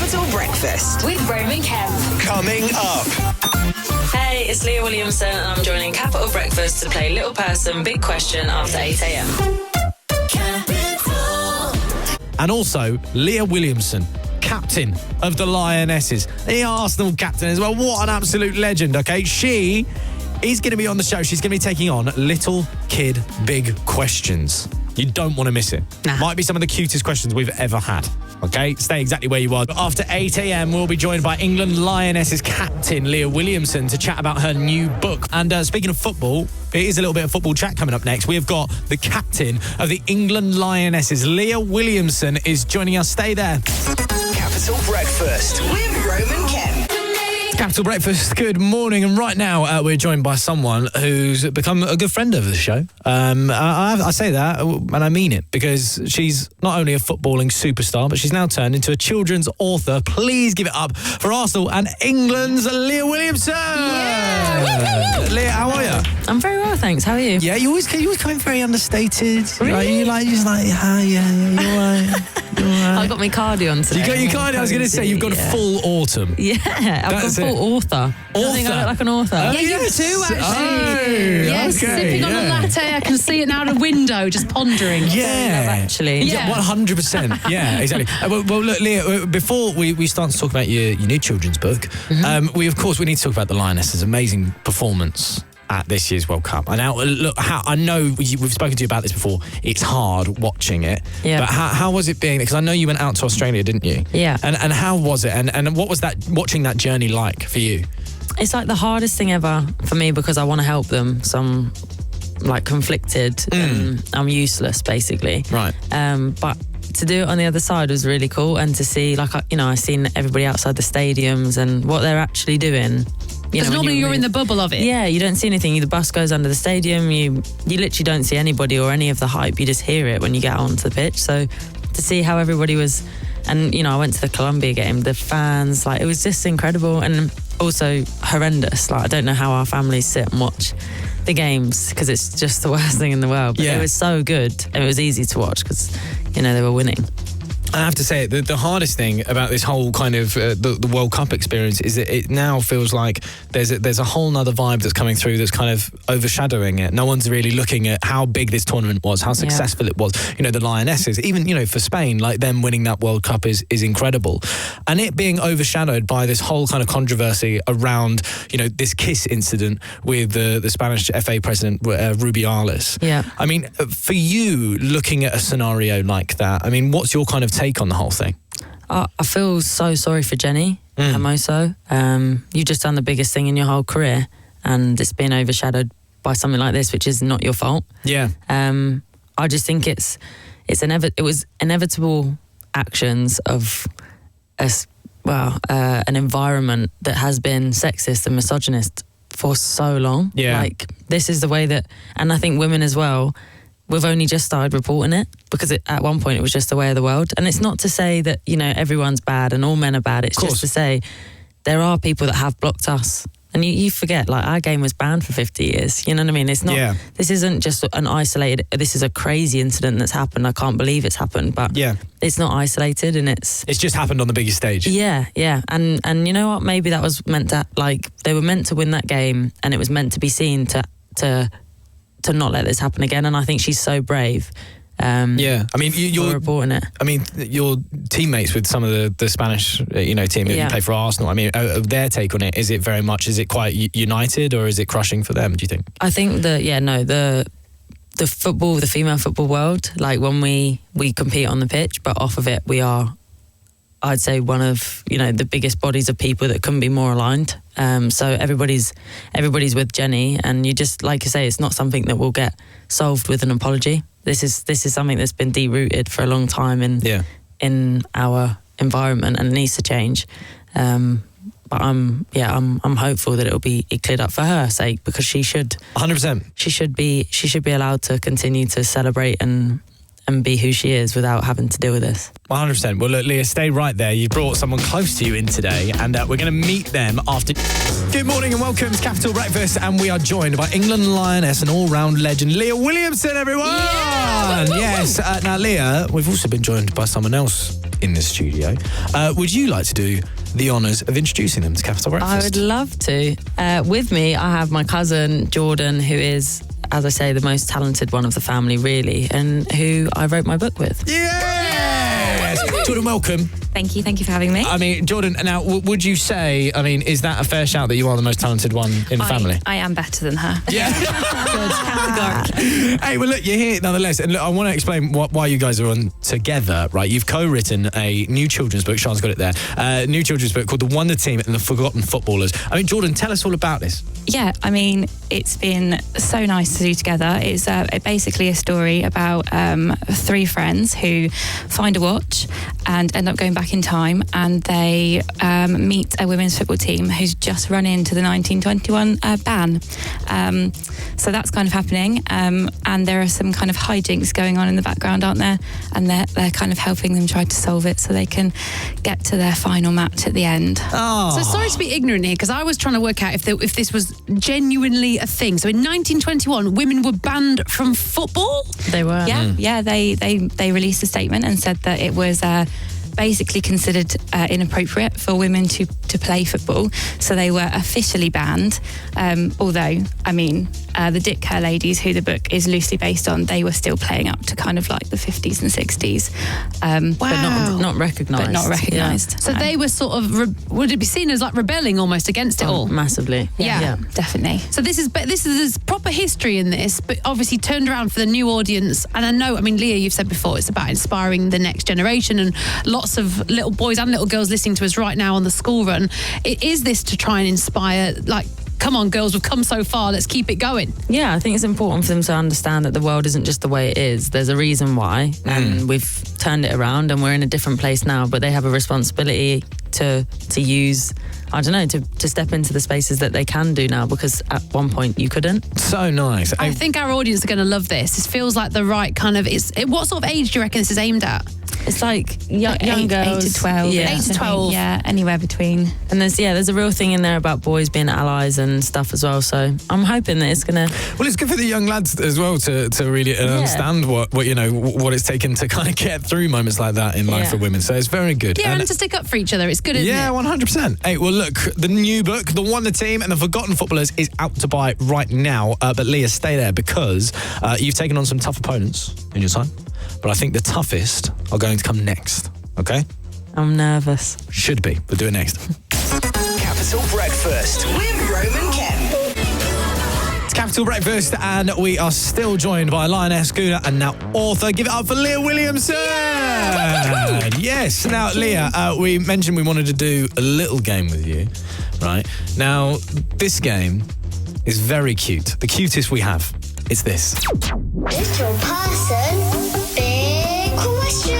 Capital Breakfast with Roman Kemp. Coming up. Hey, it's Leah Williamson and I'm joining Capital Breakfast to play Little Person, Big Question after 8 a.m. And also, Leah Williamson, captain of the Lionesses, the Arsenal captain as well. What an absolute legend, okay? She is going to be on the show. She's going to be taking on Little Kid Big Questions. You don't want to miss it. Nah. Might be some of the cutest questions we've ever had. Okay, stay exactly where you are. But after 8 a.m, we'll be joined by England Lionesses captain Leah Williamson to chat about her new book. And speaking of football, it is a little bit of football chat coming up next. We've got the captain of the England Lionesses, Leah Williamson, is joining us. Stay there. Capital Breakfast with Roman Kemp. Capital Breakfast, good morning. And right now, we're joined by someone who's become a good friend of the show. I say that, and I mean it, because she's not only a footballing superstar, but she's now turned into a children's author. Please give it up for Arsenal and England's Leah Williamson. Yeah. Leah, how are you? I'm very well, thanks. How are you? Yeah, you always come in very understated. Really? You're just like, you're all right. I got my cardi on today. You got your cardi. I was going to say, you've got a full autumn. Yeah, I've got full author. I think I look like an author. Oh, Yeah, yes. you too, actually. Yes, sipping on a latte. I can see it now out a window, just pondering. Yeah, actually. Yeah. 100%. Yeah, exactly. Well, look, Leah, before we start to talk about your new children's book, we need to talk about the Lionesses' amazing performance at this year's World Cup. And now, look, I know we've spoken to you about this before. It's hard watching it. Yeah. But how was it being? Because I know you went out to Australia, didn't you? Yeah. And how was it? And what was that watching that journey like for you? It's like the hardest thing ever for me because I want to help them. So I'm like conflicted and I'm useless, basically. Right. But to do it on the other side was really cool, and to see, like, I've seen everybody outside the stadiums and what they're actually doing. Because normally you're in the bubble of it. Yeah, you don't see anything. The bus goes under the stadium. You literally don't see anybody or any of the hype. You just hear it when you get onto the pitch. So to see how everybody was, and I went to the Colombia game. The fans, like, it was just incredible, and also horrendous. Like, I don't know how our families sit and watch the games because it's just the worst thing in the world. But it was so good, and it was easy to watch because they were winning. I have to say, the hardest thing about this whole kind of the World Cup experience is that it now feels like there's a whole nother vibe that's coming through that's kind of overshadowing it. No one's really looking at how big this tournament was, how successful it was. The Lionesses, even, for Spain, like them winning that World Cup is incredible. And it being overshadowed by this whole kind of controversy around, this kiss incident with the Spanish FA president, Rubiales. Yeah. I mean, for you, looking at a scenario like that, I mean, what's your kind of take on the whole thing? I feel so sorry for Jenny Hermoso. You've just done the biggest thing in your whole career, and it's been overshadowed by something like this, which is not your fault. Yeah. I just think it was inevitable actions of an environment that has been sexist and misogynist for so long. Yeah. Like, this is the way that, and I think women as well, we've only just started reporting it because at one point it was just the way of the world. And it's not to say that, everyone's bad and all men are bad. It's just to say there are people that have blocked us. And you forget, like, our game was banned for 50 years. You know what I mean? It's not, this isn't just an isolated, this is a crazy incident that's happened. I can't believe it's happened, but it's not isolated, and it's just happened on the biggest stage. Yeah. And you know what? Maybe that was meant to, like, they were meant to win that game, and it was meant to be seen to not let this happen again. And I think she's so brave. I mean, you're reporting it. I mean, your teammates with some of the Spanish, team that you play for Arsenal. I mean, their take on it, is it quite united, or is it crushing for them, do you think? I think the female football world, like, when we compete on the pitch, but off of it, we are, I'd say, one of, the biggest bodies of people that couldn't be more aligned. So everybody's with Jenny, and you just, like you say, it's not something that will get solved with an apology. This is something that's been deep-rooted for a long time in our environment, and it needs to change. But I'm hopeful that it'll be cleared up for her sake, because she should 100%. She should be allowed to continue to celebrate and and be who she is without having to deal with this. 100%. Well, look, Leah, stay right there. You brought someone close to you in today, and we're going to meet them after. Good morning and welcome to Capital Breakfast, and we are joined by England Lioness and all-round legend Leah Williamson, everyone! Yeah! Yes. Now, Leah, we've also been joined by someone else in the studio. Would you like to do the honours of introducing them to Capital Breakfast? I would love to. With me, I have my cousin, Jordan, who is, as I say, the most talented one of the family, really, and who I wrote my book with. Yes! Jordan, welcome. Thank you for having me. I mean, Jordan, now, would you say, I mean, is that a fair shout that you are the most talented one in the family? I am better than her. Yeah. Good, categorically. Hey, well, look, you're here nonetheless. And look, I want to explain why you guys are on together, right? You've co-written a new children's book. Sean's got it there. New children's book called The Wonder Team and the Forgotten Footballers. I mean, Jordan, tell us all about this. Yeah, I mean, it's been so nice to do together. It's basically a story about 3 friends who find a watch and end up going back in time, and they meet a women's football team who's just run into the 1921 ban. So that's kind of happening, and there are some kind of hijinks going on in the background, aren't there? And they're kind of helping them try to solve it so they can get to their final match at the end. Oh. So sorry to be ignorant here, because I was trying to work out if this was genuinely a thing. So in 1921, women were banned from football? They were. Yeah, they released a statement and said that it was basically considered inappropriate for women to play football, so they were officially banned. Although, I mean, the Dick Kerr ladies, who the book is loosely based on, they were still playing up to kind of like the 50s and 60s. But not recognised. But not recognised. Yeah. So they were sort of, would it be seen as like rebelling almost against it all? Massively. Yeah. Definitely. So this is proper history in this, but obviously turned around for the new audience. And I know, I mean, Leah, you've said before, it's about inspiring the next generation, and lots of little boys and little girls listening to us right now on the school run. Is this to try and inspire, like, come on, girls, we've come so far, let's keep it going? Yeah, I think it's important for them to understand that the world isn't just the way it is. There's a reason why, and we've turned it around, and we're in a different place now, but they have a responsibility to use, I don't know, to step into the spaces that they can do now, because at one point you couldn't. So nice. I think our audience are going to love this. This feels like the right kind of, what sort of age do you reckon this is aimed at? It's like young girls. 8 to 12. Yeah. 8 to 12. Yeah, anywhere between. And there's a real thing in there about boys being allies and stuff as well. So I'm hoping that it's going to... Well, it's good for the young lads as well to really understand what you know, what it's taken to kind of get through moments like that in life for women. So it's very good. Yeah, and to stick up for each other. It's good, isn't it? Yeah, 100%. Hey, well, look, the new book, The Wonder Team and the Forgotten Footballers, is out to buy right now. But Leah, stay there, because you've taken on some tough opponents in your time. But I think the toughest are going to come next, okay? I'm nervous. Should be. We'll do it next. Capital Breakfast. With Roman Kemp. It's Capital Breakfast, and we are still joined by Lioness, Guna, and now author. Give it up for Leah Williamson! Yes. Now, Leah, we mentioned we wanted to do a little game with you, right? Now, this game is very cute. The cutest we have is this. Little person, big question.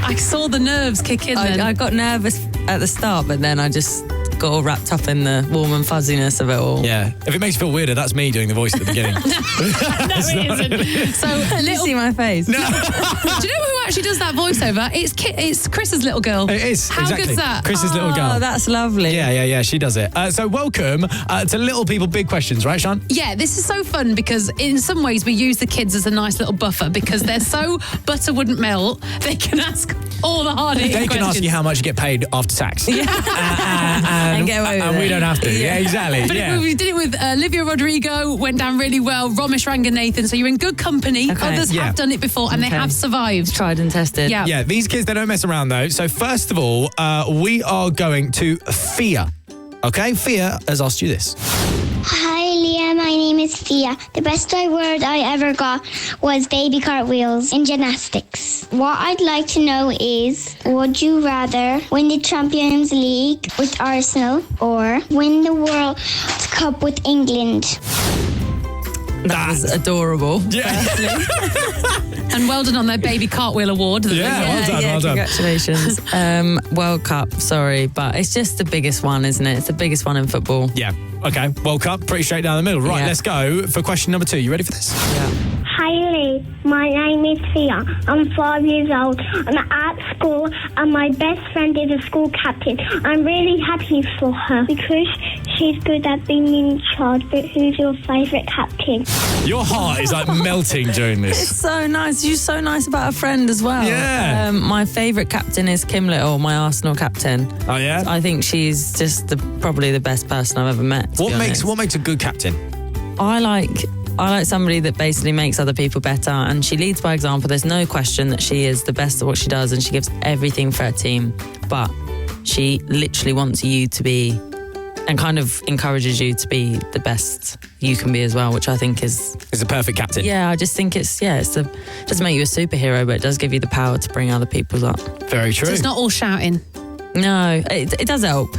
I saw the nerves kick in then. I got nervous at the start, but then I just got all wrapped up in the warm and fuzziness of it all. Yeah. If it makes you feel weirder, that's me doing the voice at the beginning. No, it isn't. So, Did you see my face? do you know who actually does that voiceover? It's Chris's little girl. It is. How exactly. good's that? Chris's little girl. Oh, that's lovely. Yeah, she does it. So welcome to Little People Big Questions, right, Sean? Yeah, this is so fun because in some ways we use the kids as a nice little buffer because they're so butter wouldn't melt, they can ask all the hard-hitting They questions. can ask you how much you get paid after tax. And get away with and it. we don't have to. Yeah, exactly. But Yeah. we did it with Olivia Rodrigo, went down really well, Ramesh Ranganathan, so you're in good company. Okay. Others Yeah. have done it before and they have survived. Tried and tested. Yeah. Yeah, these kids, they don't mess around, though. So first of all, we are going to Fia. Okay, Fia has asked you this. Hi, Leah. My name is Fia. The best word I ever got was baby cartwheels in gymnastics. What I'd like to know is, would you rather win the Champions League with Arsenal or win the World Cup with England? That was adorable. Yeah. And well done on their baby cartwheel award. Yeah, well done. Congratulations. World Cup, sorry, but it's just the biggest one, isn't it? It's the biggest one in football. Yeah. Okay, World Cup, pretty straight down the middle. Right, Yeah. let's go for question number 2. You ready for this? Yeah. Hi, Hi Lee, my name is Thea. I'm 5 years old. I'm at school and my best friend is a school captain. I'm really happy for her because she's good at being in charge. But who's your favourite captain? Your heart is like melting during It's this. so nice. You're so nice about a friend as well. Yeah. My favourite captain is Kim Little, my Arsenal captain. Oh yeah. I think she's just probably the best person I've ever met. to be honest. What makes a good captain? I like somebody that basically makes other people better, and she leads by example. There's no question that she is the best at what she does, and she gives everything for her team. But she literally wants you to be, and kind of encourages you to be the best you can be as well, which I think is a perfect captain. Yeah, I just think it doesn't make you a superhero, but it does give you the power to bring other people up. Very true. So it's not all shouting. No, it does help.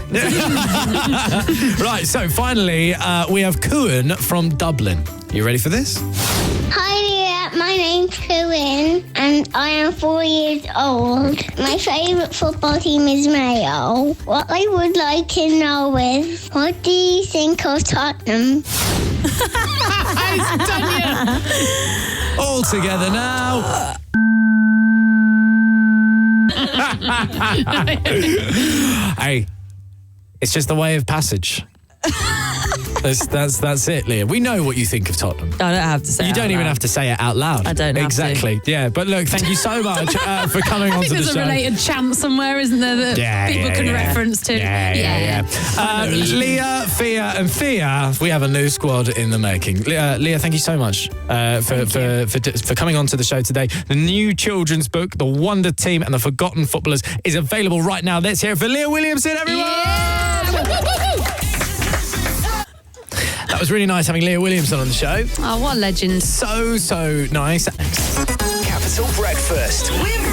Right, so finally, we have Kuan from Dublin. You ready for this? Hi Leah, my name's Cohen and I am 4 years old. My favourite football team is Mayo. What I would like to know is, what do you think of Tottenham? All together now. Hey, it's just a way of passage. That's it, Leah. We know what you think of Tottenham. I don't have to say You it don't out even loud. have to say it out loud. I don't have exactly. to. Yeah, but look, thank you so much for coming I on think to the there's show. a related chant somewhere, isn't there, that people can reference to? Yeah. Leah, Fia, and Thea, we have a new squad in the making. Leah, thank you so much for coming on to the show today. The new children's book, The Wonder Team and the Forgotten Footballers, is available right now. Let's hear it for Leah Williamson, everyone! That was really nice having Leah Williamson on the show. Oh, what a legend. So nice. Capital Breakfast with